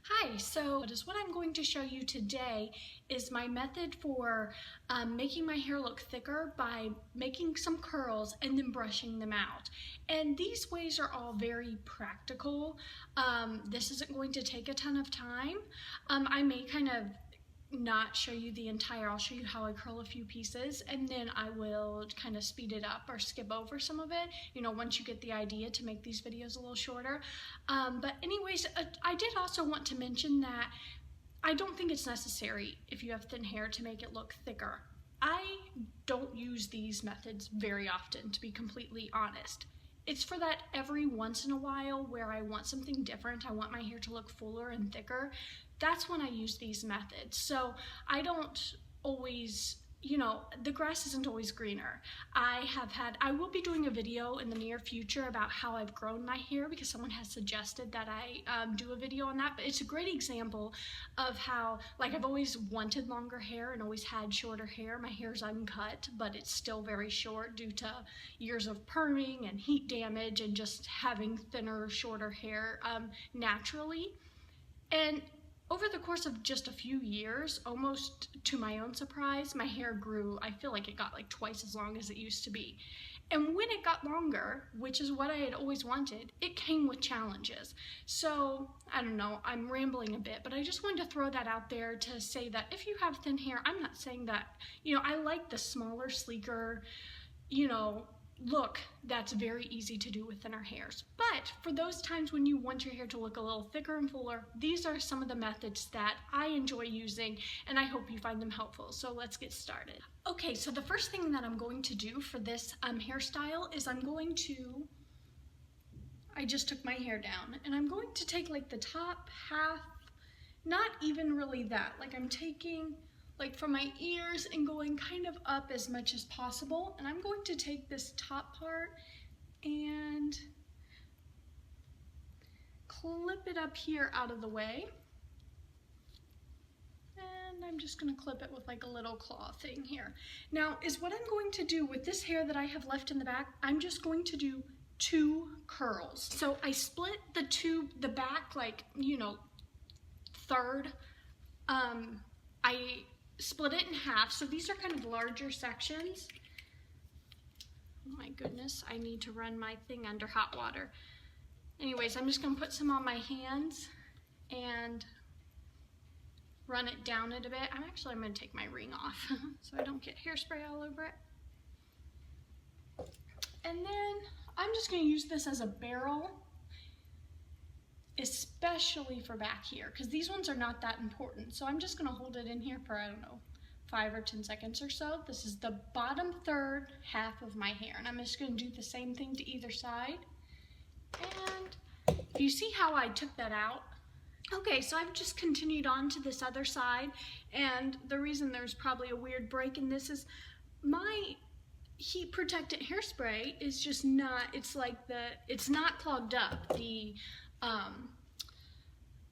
Hi, so what I'm going to show you today is my method for making my hair look thicker by making some curls and then brushing them out. And these ways are all very practical. This isn't going to take a ton of time. I may kind of not show you the entire, I'll show you how I curl a few pieces and then I will kind of speed it up or skip over some of it, once you get the idea to make these videos a little shorter. But anyways, I did also want to mention that I don't think it's necessary if you have thin hair to make it look thicker. I don't use these methods very often, to be completely honest. It's for that every once in a while where I want something different, I want my hair to look fuller and thicker. That's when I use these methods. So I don't always, the grass isn't always greener. I will be doing a video in the near future about how I've grown my hair because someone has suggested that I do a video on that, but it's a great example of how, like, I've always wanted longer hair and always had shorter hair. My hair's uncut, but it's still very short due to years of perming and heat damage and just having thinner, shorter hair naturally. And over the course of just a few years, almost to my own surprise, my hair grew. I feel like it got like twice as long as it used to be. And when it got longer, which is what I had always wanted, it came with challenges. So, I don't know, I'm rambling a bit, but I just wanted to throw that out there to say that if you have thin hair, I'm not saying that, I like the smaller, sleeker, look that's very easy to do with thinner hairs. But for those times when you want your hair to look a little thicker and fuller, these are some of the methods that I enjoy using and I hope you find them helpful. So let's get started. Okay, so the first thing that I'm going to do for this hairstyle is I just took my hair down and I'm going to take like the top half, not even really that, like I'm taking like from my ears and going kind of up as much as possible. And I'm going to take this top part and clip it up here out of the way. And I'm just gonna clip it with like a little claw thing here. Now is what I'm going to do with this hair that I have left in the back, I'm just going to do 2 curls. So I split the back like, third. I split it in half, so these are kind of larger sections. Oh my goodness, I need to run my thing under hot water. Anyways, I'm just gonna put some on my hands and run it down it a bit. I'm gonna take my ring off so I don't get hairspray all over it. And then I'm just gonna use this as a barrel, especially for back here, because these ones are not that important. So I'm just gonna hold it in here for, I don't know, 5 or 10 seconds or so. This is the bottom third half of my hair, and I'm just gonna do the same thing to either side. And if you see how I took that out, okay, so I've just continued on to this other side, and the reason there's probably a weird break in this is my heat protectant hairspray is just not, it's not clogged up. The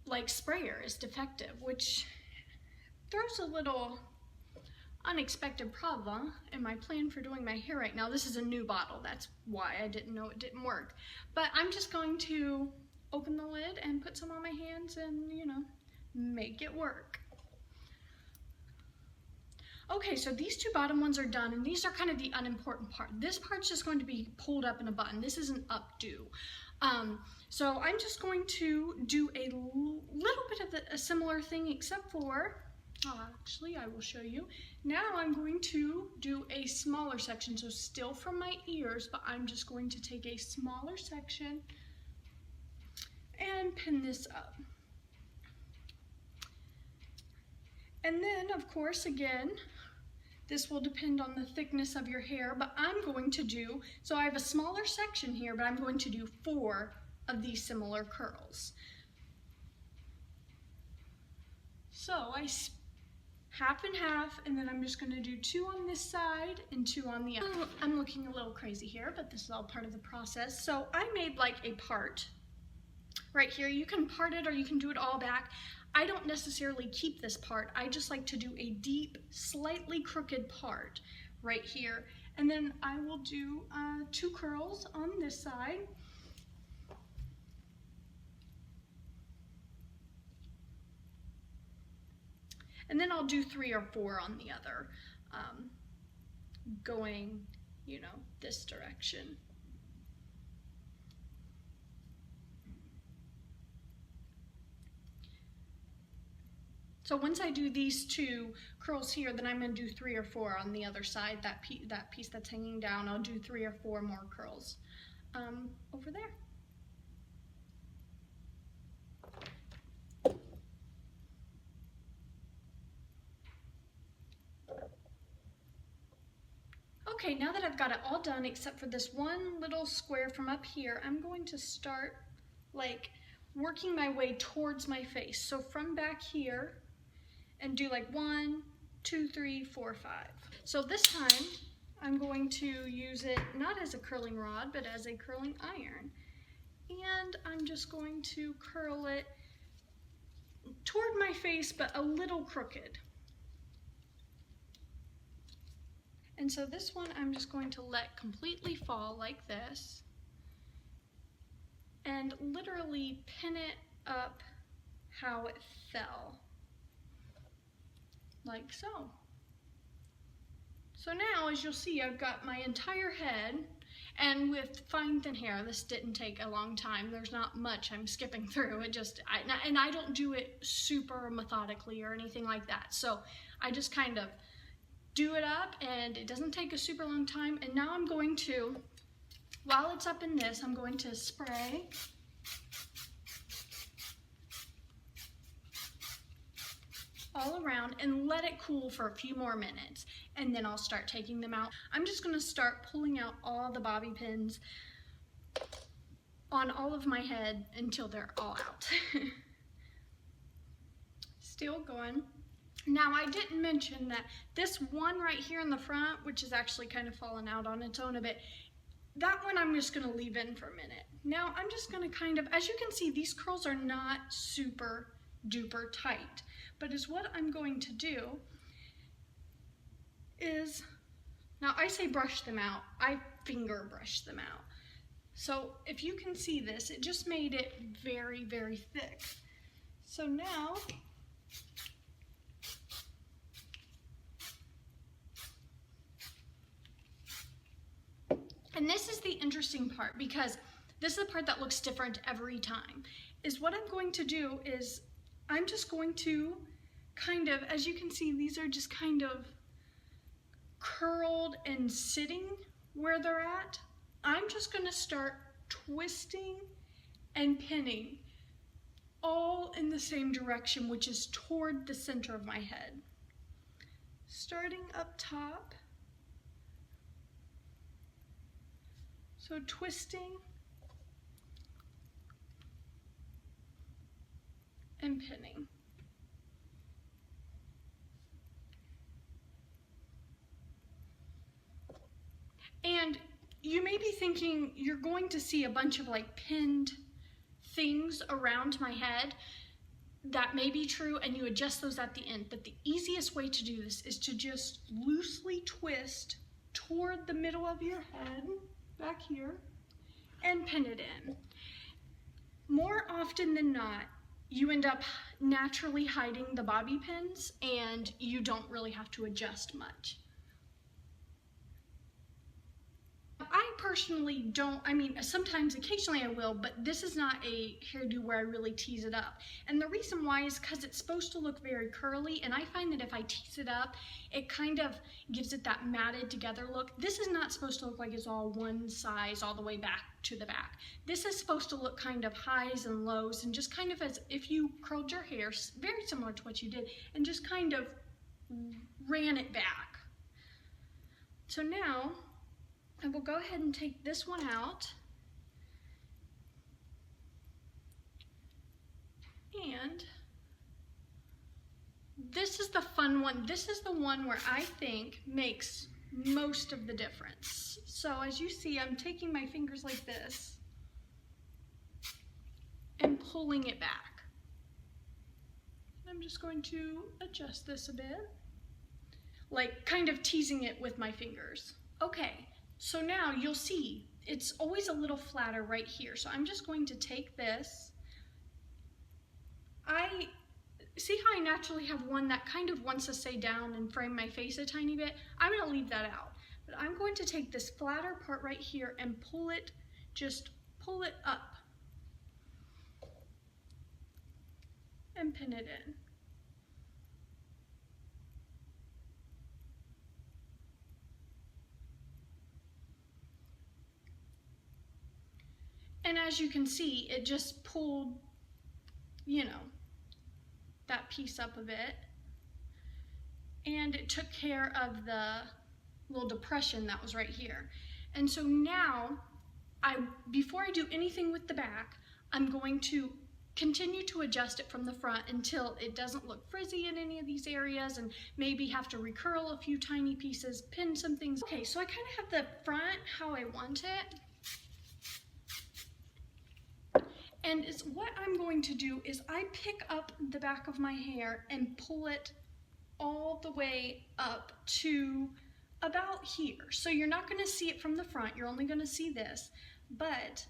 like sprayer is defective, which throws a little unexpected problem in my plan for doing my hair right now. This is a new bottle, that's why I didn't know it didn't work. But I'm just going to open the lid and put some on my hands and, make it work. Okay, so these 2 bottom ones are done, and these are kind of the unimportant part. This part's just going to be pulled up in a bun. This is an updo. So I'm just going to do a little bit of a similar thing, except for, actually I will show you. Now I'm going to do a smaller section, so still from my ears, but I'm just going to take a smaller section and pin this up. And then, of course, again, this will depend on the thickness of your hair, but I'm going to do, so I have a smaller section here, but I'm going to do 4 of these similar curls. So I half and half, and then I'm just going to do 2 on this side and 2 on the other. I'm looking a little crazy here, but this is all part of the process. So I made like a part right here. You can part it or you can do it all back. I don't necessarily keep this part. I just like to do a deep, slightly crooked part right here. And then I will do 2 curls on this side. And then I'll do 3 or 4 on the other, going, you know, this direction. So once I do these 2 curls here, then I'm going to do 3 or 4 on the other side, that piece that's hanging down. I'll do 3 or 4 more curls over there. Okay, now that I've got it all done except for this one little square from up here, I'm going to start like working my way towards my face. So from back here, and do like 1, 2, 3, 4, 5. So this time I'm going to use it not as a curling rod, but as a curling iron. And I'm just going to curl it toward my face, but a little crooked. And so this one I'm just going to let completely fall like this, and literally pin it up how it fell. Like so. So now, as you'll see, I've got my entire head, and with fine thin hair, this didn't take a long time. There's not much I'm skipping through. It just, and I don't do it super methodically or anything like that. So I just kind of do it up, and it doesn't take a super long time. And now I'm going to, while it's up in this, I'm going to spray all around and let it cool for a few more minutes, and then I'll start taking them out. I'm just going to start pulling out all the bobby pins on all of my head until they're all out. Still going. Now, I didn't mention that this one right here in the front, which is actually kind of fallen out on its own a bit, that one I'm just going to leave in for a minute. Now I'm just going to kind of, as you can see, these curls are not super duper tight. But is what I'm going to do is, now I say brush them out, I finger brush them out. So if you can see this, it just made it very, very thick. So now, and this is the interesting part, because this is the part that looks different every time, is what I'm going to do is I'm just going to kind of, as you can see, these are just kind of curled and sitting where they're at. I'm just going to start twisting and pinning all in the same direction, which is toward the center of my head. Starting up top. So twisting and pinning. And you may be thinking you're going to see a bunch of like pinned things around my head. That may be true, and you adjust those at the end. But the easiest way to do this is to just loosely twist toward the middle of your head, back here, and pin it in. More often than not, you end up naturally hiding the bobby pins, and you don't really have to adjust much. I personally don't, I mean, sometimes, occasionally I will, but this is not a hairdo where I really tease it up. And the reason why is because it's supposed to look very curly, and I find that if I tease it up, it kind of gives it that matted together look. This is not supposed to look like it's all one size all the way back to the back. This is supposed to look kind of highs and lows, and just kind of as if you curled your hair, very similar to what you did, and just kind of ran it back. So now, I will go ahead and take this one out, and this is the fun one. This is the one where I think makes most of the difference. So as you see, I'm taking my fingers like this and pulling it back. I'm just going to adjust this a bit, like kind of teasing it with my fingers. Okay. So now you'll see it's always a little flatter right here. So I'm just going to take this. see how I naturally have one that kind of wants to stay down and frame my face a tiny bit? I'm going to leave that out. But I'm going to take this flatter part right here and pull it, just pull it up and pin it in. And as you can see, it just pulled, you know, that piece up a bit. And it took care of the little depression that was right here. And so now, before I do anything with the back, I'm going to continue to adjust it from the front until it doesn't look frizzy in any of these areas, and maybe have to recurl a few tiny pieces, pin some things. Okay, so I kind of have the front how I want it. And what I'm going to do is I pick up the back of my hair and pull it all the way up to about here. So you're not going to see it from the front, you're only going to see this. But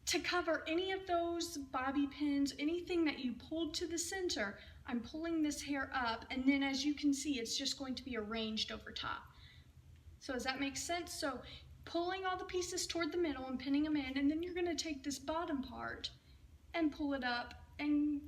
to cover any of those bobby pins, anything that you pulled to the center, I'm pulling this hair up, and then as you can see, it's just going to be arranged over top. So does that make sense? So pulling all the pieces toward the middle and pinning them in, and then you're going to take this bottom part and pull it up and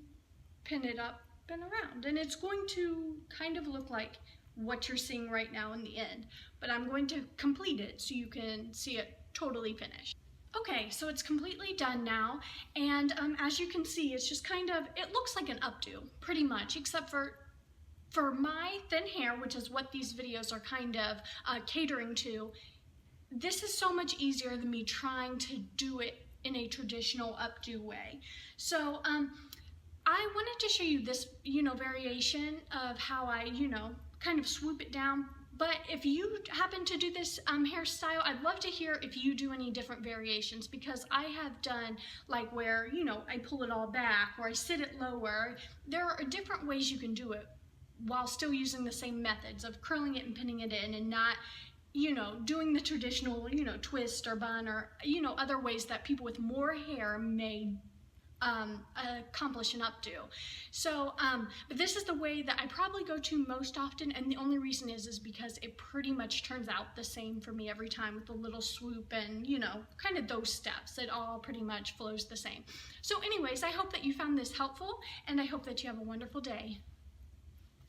pin it up and around. And it's going to kind of look like what you're seeing right now in the end. But I'm going to complete it so you can see it totally finished. Okay, so it's completely done now, and as you can see, it's just kind of, it looks like an updo, pretty much, except for my thin hair, which is what these videos are kind of catering to. This is so much easier than me trying to do it in a traditional updo way. So I wanted to show you this, variation of how I, kind of swoop it down. But if you happen to do this hairstyle, I'd love to hear if you do any different variations, because I have done like where, I pull it all back, or I sit it lower. There are different ways you can do it while still using the same methods of curling it and pinning it in, and not, doing the traditional, twist or bun, or, other ways that people with more hair may accomplish an updo. So, but this is the way that I probably go to most often, and the only reason is because it pretty much turns out the same for me every time, with the little swoop and, kind of those steps. It all pretty much flows the same. So anyways, I hope that you found this helpful, and I hope that you have a wonderful day.